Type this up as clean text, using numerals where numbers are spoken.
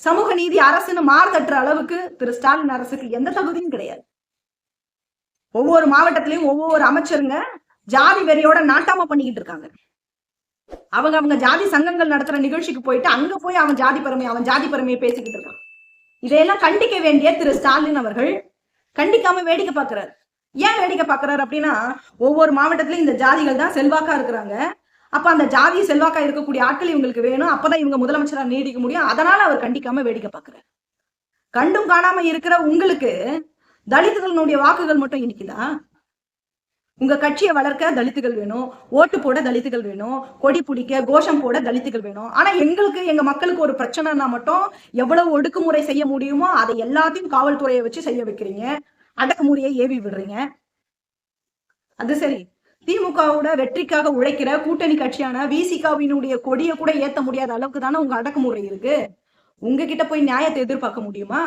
சமூக நீதி அரசுன்னு மாறுதட்டுற அளவுக்கு திரு ஸ்டாலின் அரசுக்கு எந்த தகுதியும் கிடையாது. ஒவ்வொரு மாவட்டத்திலையும் ஒவ்வொரு அமைச்சருங்க ஜாதி வெறியோட நாட்டாம பண்ணிக்கிட்டு இருக்காங்க. அவங்க ஜாதி சங்கங்கள் நடத்துற நிகழ்ச்சிக்கு போயிட்டு அங்க போய் அவன் ஜாதி பெருமையை பேசிக்கிட்டு இருக்கான். இதையெல்லாம் கண்டிக்க வேண்டிய திரு ஸ்டாலின் அவர்கள் கண்டிக்காம வேடிக்கை பார்க்கிறாரு. ஏன் வேடிக்கை பார்க்கிறாரு அப்படின்னா, ஒவ்வொரு மாவட்டத்திலும் இந்த ஜாதிகள் தான் செல்வாக்கா இருக்கிறாங்க. அப்ப அந்த ஜாதி செல்வாக்கா இருக்கக்கூடிய ஆட்கள் இவங்களுக்கு வேணும். அப்பதான் இவங்க முதலமைச்சரா நீடிக்க முடியும். அதனால அவர் கண்டிக்காம வேடிக்கை பார்க்கிறார். கண்டும் காணாம இருக்கிற உங்களுக்கு தலித்துகளுடைய வாக்குகள் மட்டும் இனிக்குதா? உங்க கட்சியை வளர்க்க தலித்துகள் வேணும், ஓட்டு போட தலித்துகள் வேணும், கொடி பிடிக்க கோஷம் போட தலித்துகள் வேணும். ஆனா எங்களுக்கு எங்க மக்களுக்கு ஒரு பிரச்சனைனா மட்டும் எவ்வளவு ஒடுக்குமுறை செய்ய முடியுமோ அதை எல்லாத்தையும் காவல்துறையை வச்சு செய்ய வைக்கிறீங்க, அடக்குமுறையை ஏவி விடுறீங்க. அது சரி, திமுகவோட வெற்றிக்காக உழைக்கிற கூட்டணி கட்சியான விசிகாவினுடைய கொடியை கூட ஏத்த முடியாத அளவுக்கு தானே உங்க அடக்குமுறை இருக்கு. உங்ககிட்ட போய் நியாயத்தை எதிர்பார்க்க முடியுமா?